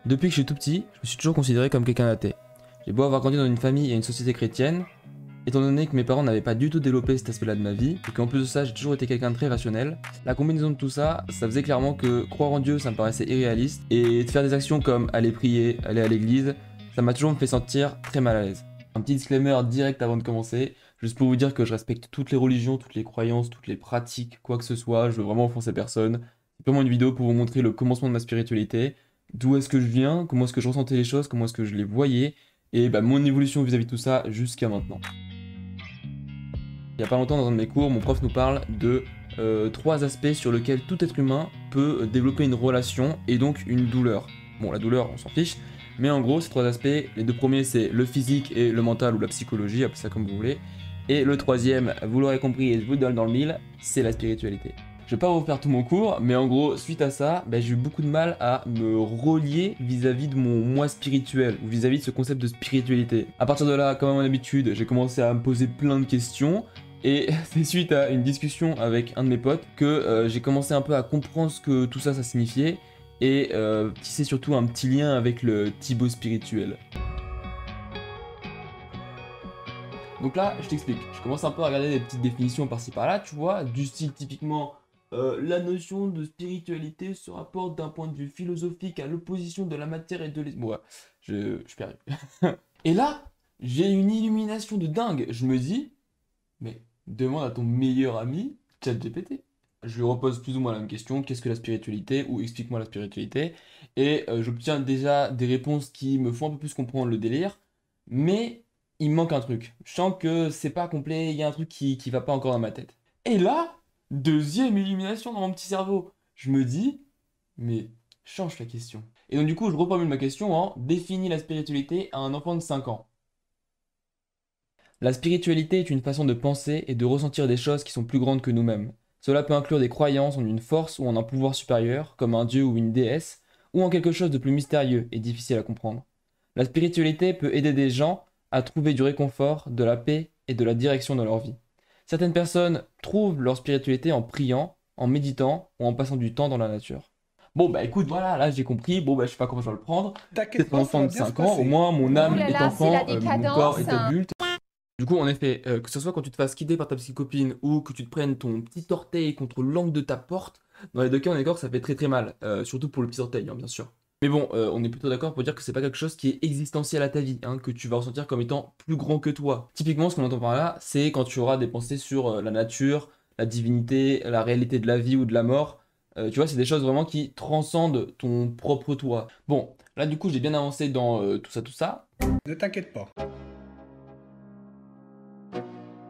Depuis que je suis tout petit, je me suis toujours considéré comme quelqu'un d'athée. J'ai beau avoir grandi dans une famille et une société chrétienne, étant donné que mes parents n'avaient pas du tout développé cet aspect-là de ma vie, et qu'en plus de ça j'ai toujours été quelqu'un de très rationnel, la combinaison de tout ça, ça faisait clairement que croire en Dieu ça me paraissait irréaliste, et de faire des actions comme aller prier, aller à l'église, ça m'a toujours fait sentir très mal à l'aise. Un petit disclaimer direct avant de commencer, juste pour vous dire que je respecte toutes les religions, toutes les croyances, toutes les pratiques, quoi que ce soit, je veux vraiment offenser personne. C'est purement une vidéo pour vous montrer le commencement de ma spiritualité, d'où est-ce que je viens, comment est-ce que je ressentais les choses, comment est-ce que je les voyais, et bah, mon évolution vis-à-vis de tout ça jusqu'à maintenant. Il y a pas longtemps dans un de mes cours, mon prof nous parle de 3 aspects sur lesquels tout être humain peut développer une relation et donc une douleur. Bon, la douleur, on s'en fiche, mais en gros, ces 3 aspects, les 2 premiers, c'est le physique et le mental ou la psychologie, appelez ça comme vous voulez. Et le troisième, vous l'aurez compris et je vous donne dans le mille, c'est la spiritualité. Je vais pas vous faire tout mon cours, mais en gros, suite à ça, j'ai eu beaucoup de mal à me relier vis-à-vis de mon moi spirituel, ou vis-à-vis de ce concept de spiritualité. À partir de là, comme à mon habitude, j'ai commencé à me poser plein de questions, et c'est suite à une discussion avec un de mes potes que j'ai commencé un peu à comprendre ce que tout ça signifiait, et tisser surtout un petit lien avec le Thibaut spirituel. Donc là, je t'explique, je commence un peu à regarder des petites définitions par-ci par-là, tu vois, du style typiquement la notion de spiritualité se rapporte d'un point de vue philosophique à l'opposition de la matière et de l'esprit. Bon, ouais, je suis perdu. Et là, j'ai une illumination de dingue. Je me dis, mais demande à ton meilleur ami, ChatGPT. Je lui repose plus ou moins la même question, qu'est-ce que la spiritualité, ou explique-moi la spiritualité. Et j'obtiens déjà des réponses qui me font un peu plus comprendre le délire, mais il me manque un truc. Je sens que c'est pas complet, il y a un truc qui va pas encore dans ma tête. Et là, deuxième illumination dans mon petit cerveau. Je me dis, mais change la question. Et donc du coup, je reformule ma question en définis la spiritualité à un enfant de 5 ans. La spiritualité est une façon de penser et de ressentir des choses qui sont plus grandes que nous-mêmes. Cela peut inclure des croyances en une force ou en un pouvoir supérieur, comme un dieu ou une déesse, ou en quelque chose de plus mystérieux et difficile à comprendre. La spiritualité peut aider des gens à trouver du réconfort, de la paix et de la direction dans leur vie. Certaines personnes trouvent leur spiritualité en priant, en méditant ou en passant du temps dans la nature. Bon bah écoute, voilà, là j'ai compris, bon bah je sais pas comment je vais le prendre. T'inquiète C'est un pas, ça enfant va de bien se 5 ans, au passer. moins mon Oh âme là est là, c'est la enfant, mon corps est décadence. adulte. Du coup, en effet, que ce soit quand tu te fasses quitter par ta psychopine ou que tu te prennes ton petit orteil contre l'angle de ta porte, dans les deux cas, on est d'accord que ça fait très très mal. Surtout pour le petit orteil, hein, bien sûr. Mais bon, on est plutôt d'accord pour dire que c'est pas quelque chose qui est existentiel à ta vie, hein, que tu vas ressentir comme étant plus grand que toi. Typiquement, ce qu'on entend par là, c'est quand tu auras des pensées sur la nature, la divinité, la réalité de la vie ou de la mort. Tu vois, c'est des choses vraiment qui transcendent ton propre toi. Bon, là du coup, j'ai bien avancé dans tout ça. Ne t'inquiète pas.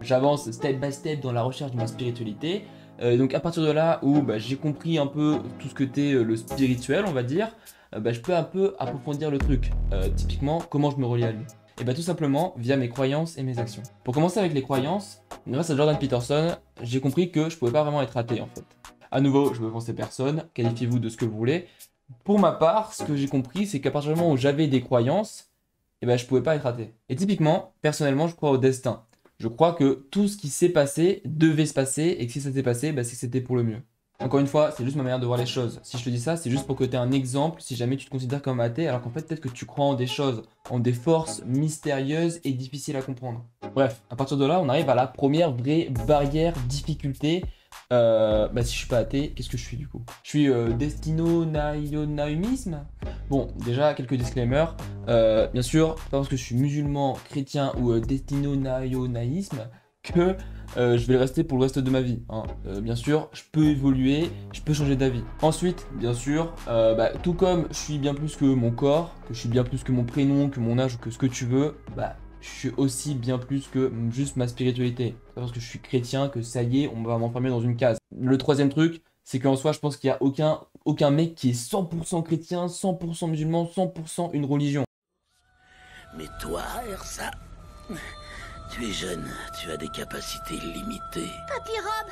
J'avance step by step dans la recherche de ma spiritualité. Donc à partir de là où j'ai compris un peu tout ce que t'es le spirituel, on va dire, je peux un peu approfondir le truc. Typiquement, comment je me relie à lui. Et tout simplement via mes croyances et mes actions. Pour commencer avec les croyances, grâce à Jordan Peterson, j'ai compris que je pouvais pas vraiment être athée en fait. À nouveau, je veux offenser personne, qualifiez-vous de ce que vous voulez. Pour ma part, ce que j'ai compris, c'est qu'à partir du moment où j'avais des croyances, je pouvais pas être athée. Et typiquement, personnellement, je crois au destin. Je crois que tout ce qui s'est passé devait se passer et que si ça s'est passé, c'est que c'était pour le mieux. Encore une fois, c'est juste ma manière de voir les choses. Si je te dis ça, c'est juste pour que tu aies un exemple si jamais tu te considères comme athée, alors qu'en fait, peut-être que tu crois en des choses, en des forces mystérieuses et difficiles à comprendre. Bref, à partir de là, on arrive à la première vraie barrière, difficulté. Si je suis pas athée, qu'est-ce que je suis du coup? Je suis destino-naïonaïmisme. Bon, déjà, quelques disclaimers. Bien sûr, pas parce que je suis musulman, chrétien ou destino-naïonaïsme que je vais le rester pour le reste de ma vie. Hein. Bien sûr, je peux évoluer, je peux changer d'avis. Ensuite, bien sûr, tout comme je suis bien plus que mon corps, que je suis bien plus que mon prénom, que mon âge ou que ce que tu veux, je suis aussi bien plus que juste ma spiritualité. C'est pas parce que je suis chrétien que ça y est, on va m'enfermer dans une case. Le troisième truc, c'est qu'en soi, je pense qu'il n'y a aucun mec qui est 100% chrétien, 100% musulman, 100% une religion. Mais toi, Ersa, tu es jeune, tu as des capacités limitées. Papy Rob,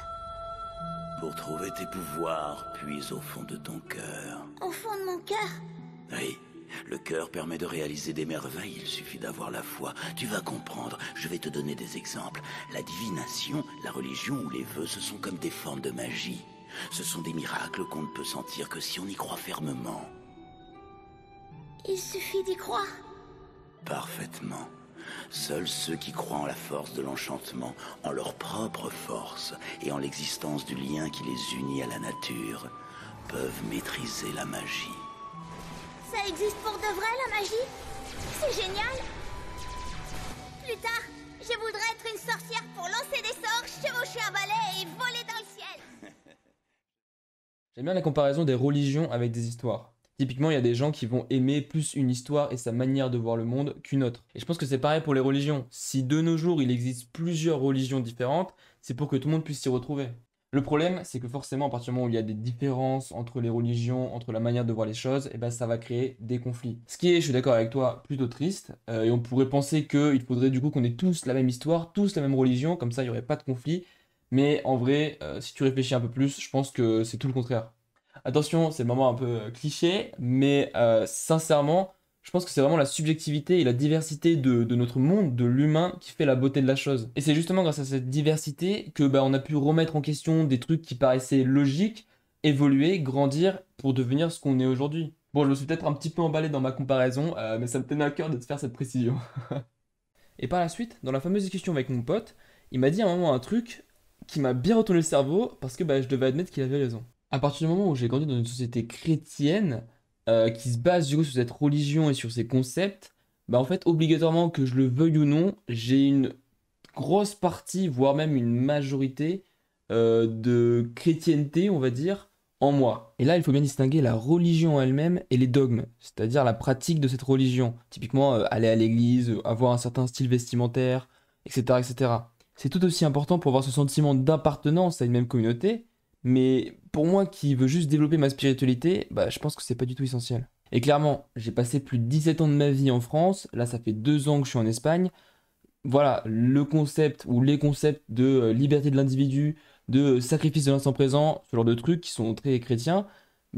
Pour trouver tes pouvoirs, puise au fond de ton cœur. au fond de mon cœur, Oui, le cœur permet de réaliser des merveilles, il suffit d'avoir la foi. Tu vas comprendre, je vais te donner des exemples. La divination, la religion ou les vœux, ce sont comme des formes de magie. Ce sont des miracles qu'on ne peut sentir que si on y croit fermement. Il suffit d'y croire. Parfaitement. Seuls ceux qui croient en la force de l'enchantement, en leur propre force et en l'existence du lien qui les unit à la nature, peuvent maîtriser la magie. Ça existe pour de vrai, la magie? C'est génial. Plus tard, je voudrais être une sorcière pour lancer des sorts, chevaucher un balai et voler dans le ciel. J'aime bien la comparaison des religions avec des histoires. Typiquement, il y a des gens qui vont aimer plus une histoire et sa manière de voir le monde qu'une autre. Et je pense que c'est pareil pour les religions. Si de nos jours, il existe plusieurs religions différentes, c'est pour que tout le monde puisse s'y retrouver. Le problème, c'est que forcément, à partir du moment où il y a des différences entre les religions, entre la manière de voir les choses, et ben ça va créer des conflits. Ce qui est, je suis d'accord avec toi, plutôt triste. Et on pourrait penser qu'il faudrait du coup qu'on ait tous la même histoire, tous la même religion, comme ça il n'y aurait pas de conflit. Mais en vrai, si tu réfléchis un peu plus, je pense que c'est tout le contraire. Attention, c'est le moment un peu cliché, mais sincèrement, je pense que c'est vraiment la subjectivité et la diversité de notre monde, de l'humain, qui fait la beauté de la chose. Et c'est justement grâce à cette diversité que on a pu remettre en question des trucs qui paraissaient logiques, évoluer, grandir pour devenir ce qu'on est aujourd'hui. Bon, je me suis peut-être un petit peu emballé dans ma comparaison, mais ça me tenait à cœur de te faire cette précision. Et par la suite, dans la fameuse discussion avec mon pote, il m'a dit à un moment un truc qui m'a bien retourné le cerveau parce que je devais admettre qu'il avait raison. À partir du moment où j'ai grandi dans une société chrétienne qui se base du coup sur cette religion et sur ces concepts, en fait, obligatoirement que je le veuille ou non, j'ai une grosse partie, voire même une majorité de chrétienté, on va dire, en moi. Et là, il faut bien distinguer la religion en elle-même et les dogmes, c'est-à-dire la pratique de cette religion. Typiquement, aller à l'église, avoir un certain style vestimentaire, etc., etc. C'est tout aussi important pour avoir ce sentiment d'appartenance à une même communauté, mais pour moi qui veux juste développer ma spiritualité, je pense que c'est pas du tout essentiel. Et clairement, j'ai passé plus de 17 ans de ma vie en France, là ça fait 2 ans que je suis en Espagne. Voilà, le concept ou les concepts de liberté de l'individu, de sacrifice de l'instant présent, ce genre de trucs qui sont très chrétiens,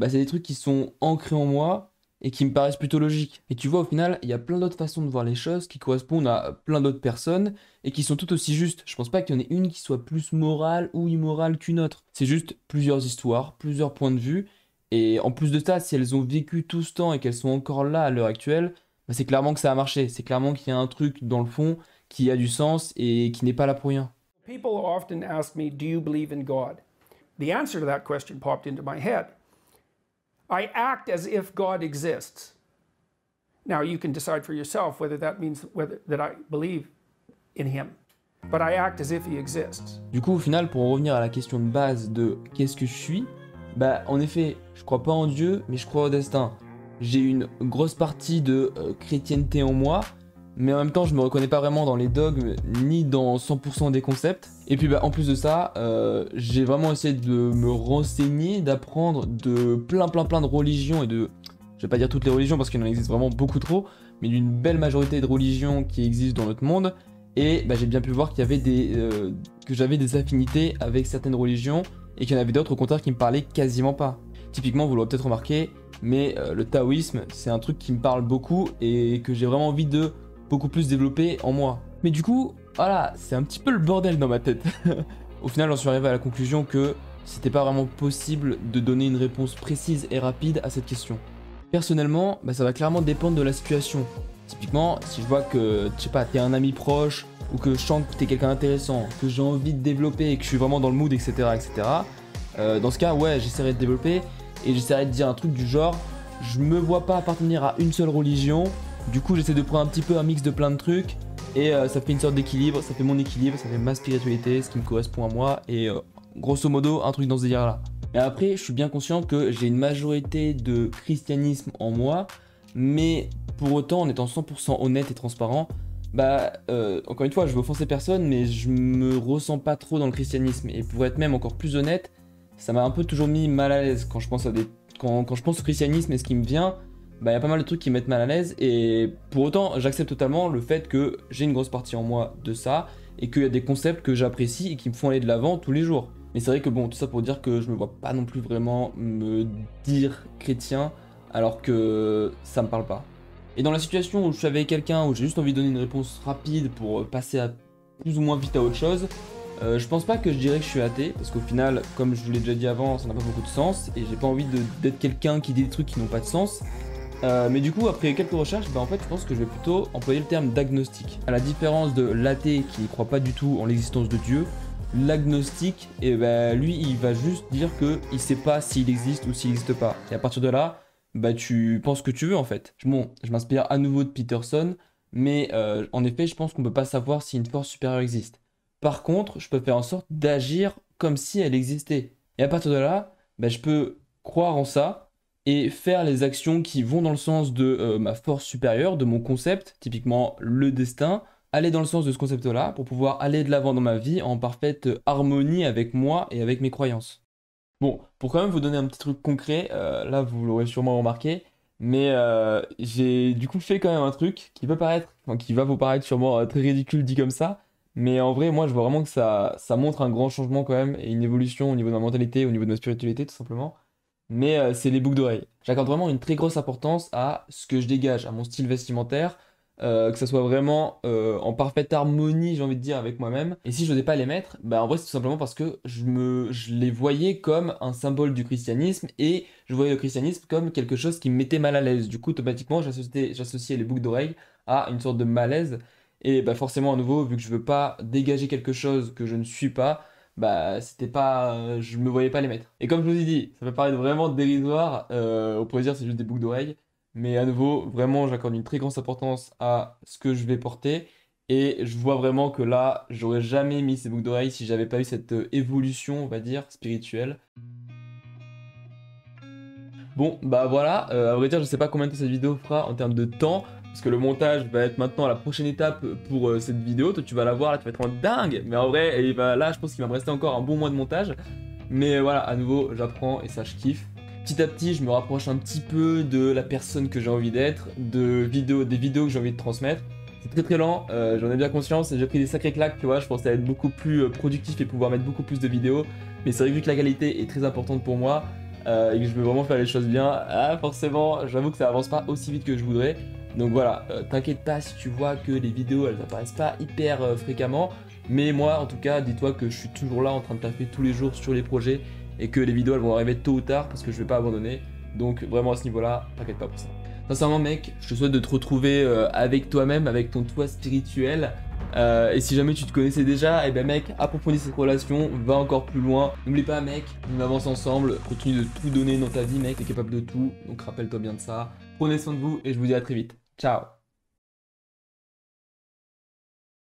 c'est des trucs qui sont ancrés en moi et qui me paraissent plutôt logiques. Et tu vois, au final, il y a plein d'autres façons de voir les choses qui correspondent à plein d'autres personnes et qui sont tout aussi justes. Je pense pas qu'il y en ait une qui soit plus morale ou immorale qu'une autre. C'est juste plusieurs histoires, plusieurs points de vue. Et en plus de ça, si elles ont vécu tout ce temps et qu'elles sont encore là à l'heure actuelle, c'est clairement que ça a marché. C'est clairement qu'il y a un truc dans le fond qui a du sens et qui n'est pas là pour rien. People often ask me, do you believe in God? The answer to that question popped into my head. I act as if God exists. Now you can decide for yourself whether that means that I believe in him. But I act as if he exists. Du coup, au final, pour en revenir à la question de base de qu'est-ce que je suis, en effet, je crois pas en Dieu, mais je crois au destin. J'ai une grosse partie de chrétienté en moi, mais en même temps, je me reconnais pas vraiment dans les dogmes, ni dans 100% des concepts. Et puis en plus de ça, j'ai vraiment essayé de me renseigner, d'apprendre de plein de religions et de... Je vais pas dire toutes les religions parce qu'il en existe vraiment beaucoup trop, mais d'une belle majorité de religions qui existent dans notre monde. Et j'ai bien pu voir qu'il y avait que j'avais des affinités avec certaines religions et qu'il y en avait d'autres au contraire qui me parlaient quasiment pas. Typiquement, vous l'aurez peut-être remarqué, mais le taoïsme, c'est un truc qui me parle beaucoup et que j'ai vraiment envie de beaucoup plus développé en moi. Mais du coup, voilà, c'est un petit peu le bordel dans ma tête. Au final, j'en suis arrivé à la conclusion que c'était pas vraiment possible de donner une réponse précise et rapide à cette question. Personnellement, ça va clairement dépendre de la situation. Typiquement, si je vois que, je sais pas, t'es un ami proche, ou que je sens que t'es quelqu'un d'intéressant, que j'ai envie de développer et que je suis vraiment dans le mood, etc., etc., dans ce cas, ouais, j'essaierai de développer et j'essaierai de dire un truc du genre, je me vois pas appartenir à une seule religion. Du coup, j'essaie de prendre un petit peu un mix de plein de trucs et ça fait une sorte d'équilibre, ça fait mon équilibre, ça fait ma spiritualité, ce qui me correspond à moi et grosso modo, un truc dans ce délire-là. Mais après, je suis bien conscient que j'ai une majorité de christianisme en moi, mais pour autant, en étant 100% honnête et transparent, encore une fois, je veux offenser personne, mais je me ressens pas trop dans le christianisme. Et pour être même encore plus honnête, ça m'a un peu toujours mis mal à l'aise quand je pense quand je pense au christianisme et ce qui me vient. Il y a pas mal de trucs qui me mettent mal à l'aise et pour autant j'accepte totalement le fait que j'ai une grosse partie en moi de ça et qu'il y a des concepts que j'apprécie et qui me font aller de l'avant tous les jours. Mais c'est vrai que tout ça pour dire que je me vois pas non plus vraiment me dire chrétien alors que ça me parle pas. Et dans la situation où je suis avec quelqu'un où j'ai juste envie de donner une réponse rapide pour passer à plus ou moins vite à autre chose, je pense pas que je dirais que je suis athée, parce qu'au final, comme je vous l'ai déjà dit avant, ça n'a pas beaucoup de sens, et j'ai pas envie d'être quelqu'un qui dit des trucs qui n'ont pas de sens. Mais du coup, après quelques recherches, bah en fait, je pense que je vais plutôt employer le terme d'agnostique. À la différence de l'athée qui ne croit pas du tout en l'existence de Dieu, l'agnostique, et bah, lui, il va juste dire qu'il sait pas s'il existe ou s'il n'existe pas. Et à partir de là, bah tu penses ce que tu veux en fait. Bon, je m'inspire à nouveau de Peterson, mais en effet, je pense qu'on peut pas savoir si une force supérieure existe. Par contre, je peux faire en sorte d'agir comme si elle existait. Et à partir de là, bah, je peux croire en ça et faire les actions qui vont dans le sens de ma force supérieure, de mon concept, typiquement le destin, aller dans le sens de ce concept-là pour pouvoir aller de l'avant dans ma vie en parfaite harmonie avec moi et avec mes croyances. Bon, pour quand même vous donner un petit truc concret, là vous l'aurez sûrement remarqué, mais j'ai du coup fait quand même un truc qui peut paraître, enfin, qui va vous paraître sûrement très ridicule dit comme ça, mais en vrai moi je vois vraiment que ça montre un grand changement quand même et une évolution au niveau de ma mentalité, au niveau de ma spiritualité tout simplement. Mais c'est les boucles d'oreilles. J'accorde vraiment une très grosse importance à ce que je dégage, à mon style vestimentaire, que ça soit vraiment en parfaite harmonie, j'ai envie de dire, avec moi-même. Et si je n'osais pas les mettre, bah en vrai c'est tout simplement parce que je les voyais comme un symbole du christianisme et je voyais le christianisme comme quelque chose qui me mettait mal à l'aise. Du coup, automatiquement, j'associais les boucles d'oreilles à une sorte de malaise. Et bah forcément, à nouveau, vu que je veux pas dégager quelque chose que je ne suis pas, bah c'était pas je me voyais pas les mettre. Et comme je vous ai dit, ça peut paraître vraiment dérisoire, on pourrait dire c'est juste des boucles d'oreilles, mais à nouveau vraiment j'accorde une très grande importance à ce que je vais porter et je vois vraiment que là j'aurais jamais mis ces boucles d'oreilles si j'avais pas eu cette évolution on va dire spirituelle. Bon bah voilà, à vrai dire je sais pas combien de temps cette vidéo fera en termes de temps, parce que le montage va être maintenant la prochaine étape pour cette vidéo. Toi tu vas la voir, là tu vas être en dingue. Mais en vrai, et bah, là je pense qu'il va me rester encore un bon mois de montage. Mais voilà, à nouveau j'apprends et ça je kiffe. Petit à petit je me rapproche un petit peu de la personne que j'ai envie d'être, des vidéos que j'ai envie de transmettre. C'est très lent, j'en ai bien conscience et j'ai pris des sacrées claques, tu vois, je pensais être beaucoup plus productif et pouvoir mettre beaucoup plus de vidéos. Mais c'est vrai que vu que la qualité est très importante pour moi et que je veux vraiment faire les choses bien, forcément j'avoue que ça avance pas aussi vite que je voudrais. Donc voilà, t'inquiète pas si tu vois que les vidéos elles apparaissent pas hyper fréquemment, mais moi en tout cas dis-toi que je suis toujours là en train de taffer tous les jours sur les projets et que les vidéos elles vont arriver tôt ou tard parce que je vais pas abandonner. Donc vraiment à ce niveau là, t'inquiète pas pour ça. Sincèrement mec, je te souhaite de te retrouver avec toi-même, avec ton toi spirituel. Et si jamais tu te connaissais déjà, et ben mec, approfondis cette relation, va encore plus loin. N'oublie pas mec, on avance ensemble, continue de tout donner dans ta vie mec, t'es capable de tout, donc rappelle-toi bien de ça. Prenez soin de vous et je vous dis à très vite. Ciao.